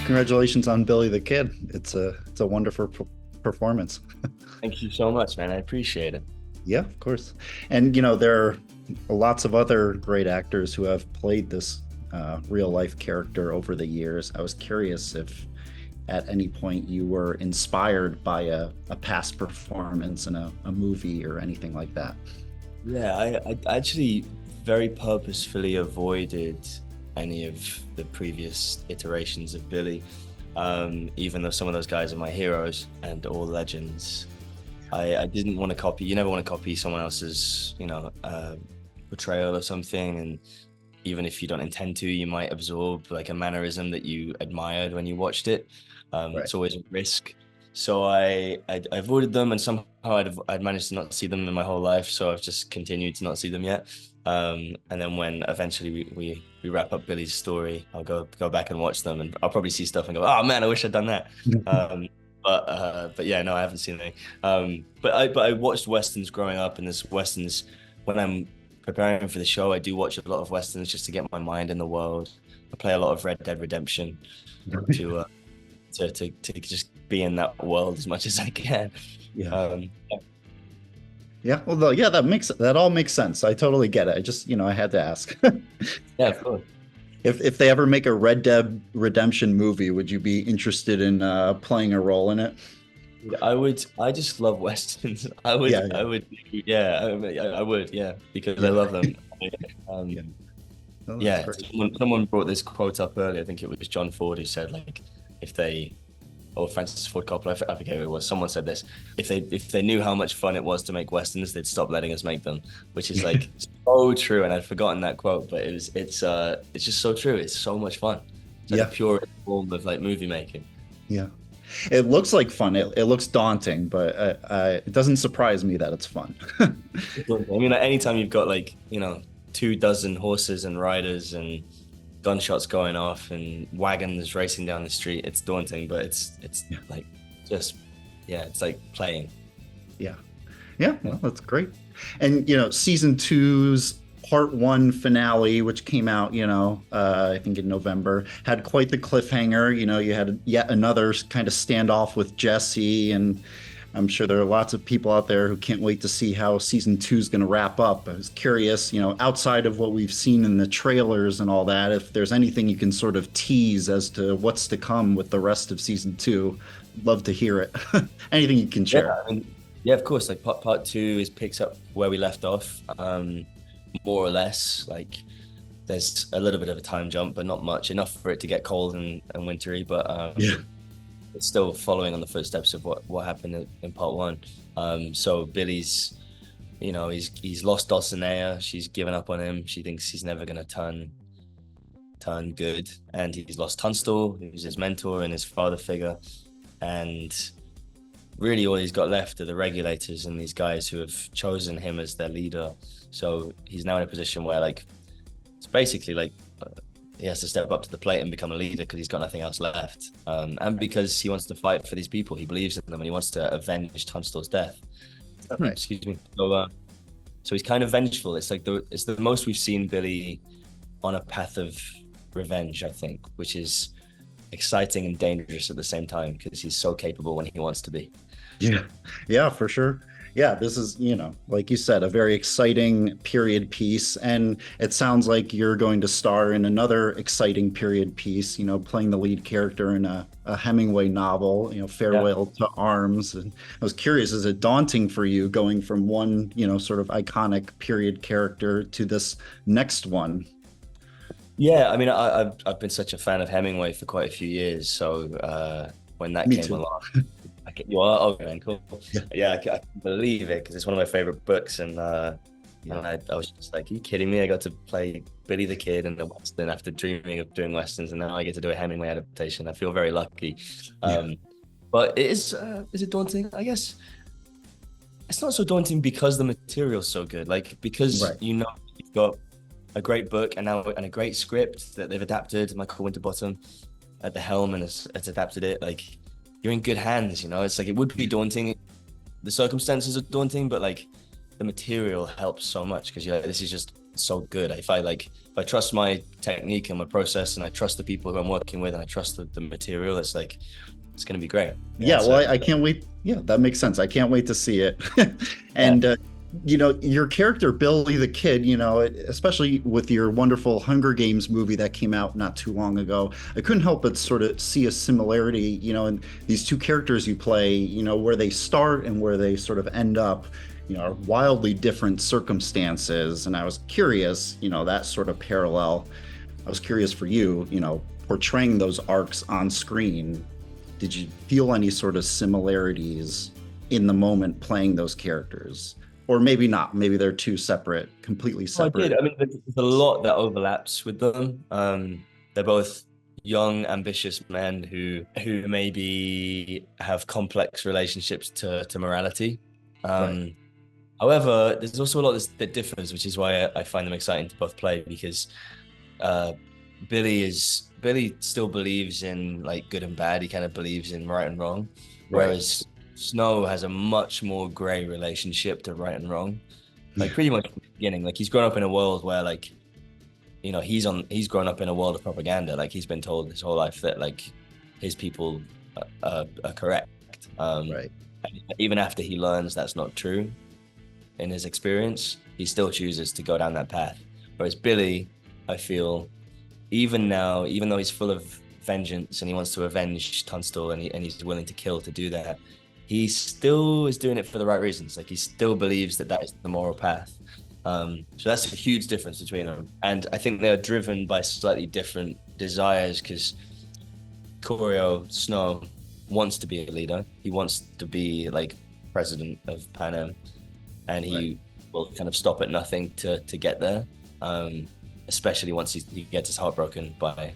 congratulations on Billy the Kid. It's a wonderful performance. Thank you so much, man. I appreciate it. Yeah, of course. And there are lots of other great actors who have played this real life character over the years. I was curious if at any point you were inspired by a past performance in a movie or anything like that. Yeah, I actually very purposefully avoided any of the previous iterations of Billy, even though some of those guys are my heroes and all legends. I didn't want to copy. You never want to copy someone else's, portrayal of something, and even if you don't intend to, you might absorb like a mannerism that you admired when you watched it. Right. It's always a risk. So I avoided them, and somehow I'd managed to not see them in my whole life. So I've just continued to not see them yet. And then when eventually we wrap up Billy's story, I'll go back and watch them, and I'll probably see stuff and go, oh man, I wish I'd done that. But yeah, no, I haven't seen any. But I watched westerns growing up, and there's westerns when I'm preparing for the show. I do watch a lot of westerns just to get my mind in the world. I play a lot of Red Dead Redemption to just be in that world as much as I can. Yeah. Um, Yeah. Well, yeah, that all makes sense. I totally get it. I just, I had to ask. yeah, of course. If they ever make a Red Dead Redemption movie, would you be interested in playing a role in it? I just love westerns. Yeah. I would, yeah, because I Yeah. love them. Yeah. Um, Oh, that's yeah, great. someone brought this quote up earlier. I think it was John Ford who said like, if they, or Francis Ford Coppola, I forget who it was. Someone said this: if they knew how much fun it was to make westerns, they'd stop letting us make them. Which is like so true, and I'd forgotten that quote, but it's just so true. It's so much fun. It's like Yeah. a pure form of like movie making. Yeah. It looks like fun. It looks daunting, but it doesn't surprise me that it's fun. I mean, like, anytime you've got like 24 horses and riders and gunshots going off and wagons racing down the street, it's daunting, but it's Yeah. like just it's like playing. Yeah. Yeah. Well, that's great. And, season two's part one finale, which came out, I think in November, had quite the cliffhanger. You had yet another kind of standoff with Jesse, and I'm sure there are lots of people out there who can't wait to see how season two is going to wrap up. I was curious, outside of what we've seen in the trailers and all that, if there's anything you can sort of tease as to what's to come with the rest of season two. Love to hear it. Anything you can share. Yeah, I mean, yeah, of course. Like part two is picks up where we left off, more or less. Like there's a little bit of a time jump, but not much, enough for it to get cold and wintry. But Yeah. it's still following on the footsteps of what happened in part one. So Billy's, he's lost Dulcinea. She's given up on him. She thinks he's never gonna turn good, and he's lost Tunstall, who's his mentor and his father figure, and really all he's got left are the regulators and these guys who have chosen him as their leader. So he's now in a position where like it's basically like he has to step up to the plate and become a leader because he's got nothing else left, and because he wants to fight for these people. He believes in them and he wants to avenge Tunstall's death. Right. Excuse me. So he's kind of vengeful. It's like it's the most we've seen Billy on a path of revenge, I think, which is exciting and dangerous at the same time because he's so capable when he wants to be. Yeah. Yeah, for sure. Yeah, this is, like you said, a very exciting period piece. And it sounds like you're going to star in another exciting period piece, playing the lead character in a Hemingway novel, Farewell to Arms. And I was curious, is it daunting for you going from one, sort of iconic period character to this next one? Yeah, I mean, I've been such a fan of Hemingway for quite a few years. So when that Me came too. along, you are okay, cool. Yeah. Yeah, I can't believe it because it's one of my favorite books, and I was just like, are you kidding me? I got to play Billy the Kid in the Western after dreaming of doing Westerns, and now I get to do a Hemingway adaptation. I feel very lucky. Yeah. But is it daunting? I guess it's not so daunting because the material's so good. Like because Right. You've got a great book and a great script that they've adapted. Michael Winterbottom at the helm and has adapted it. Like you're in good hands. It's like it would be daunting. The circumstances are daunting, but like the material helps so much because you're like, this is just so good. If I trust my technique and my process, and I trust the people who I'm working with, and I trust the material, it's like it's going to be great. Yeah, well, I can't wait. Yeah, that makes sense. I can't wait to see it. Yeah. And your character Billy the Kid, especially with your wonderful Hunger Games movie that came out not too long ago, I couldn't help but sort of see a similarity, in these two characters you play, where they start and where they sort of end up, are wildly different circumstances. And I was curious, that sort of parallel. I was curious for you, portraying those arcs on screen. Did you feel any sort of similarities in the moment playing those characters? Or maybe not. Maybe they're two separate, completely separate. I did. I mean, there's a lot that overlaps with them. They're both young, ambitious men who maybe have complex relationships to morality. Right. However, there's also a lot that differs, which is why I find them exciting to both play, because Billy still believes in like good and bad. He kind of believes in right and wrong, Right. whereas Snow has a much more gray relationship to right and wrong. Like pretty much from the beginning, like he's grown up in a world where like, he's grown up in a world of propaganda. Like he's been told his whole life that like his people are correct. Right. And even after he learns that's not true in his experience, he still chooses to go down that path. Whereas Billy, I feel, even now, even though he's full of vengeance and he wants to avenge Tunstall and he's willing to kill to do that, he still is doing it for the right reasons. Like he still believes that is the moral path. So that's a huge difference between them. And I think they're driven by slightly different desires, because Corio Snow wants to be a leader. He wants to be like president of Pan Am, and he will kind of stop at nothing to get there. Especially once he gets his heart broken by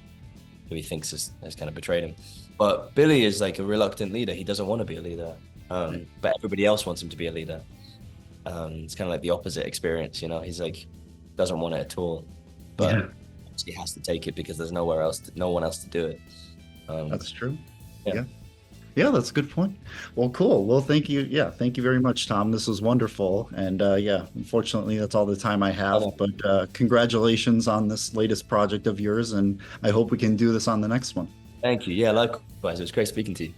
who he thinks has kind of betrayed him. But Billy is like a reluctant leader. He doesn't want to be a leader, but everybody else wants him to be a leader. It's kind of like the opposite experience, He's like doesn't want it at all, but he has to take it because there's no one else to do it. That's true. Yeah. Yeah, that's a good point. Well, cool. Well, thank you. Yeah, thank you very much, Tom. This was wonderful. And unfortunately, that's all the time I have. But congratulations on this latest project of yours. And I hope we can do this on the next one. Thank you. Yeah, likewise. It was great speaking to you.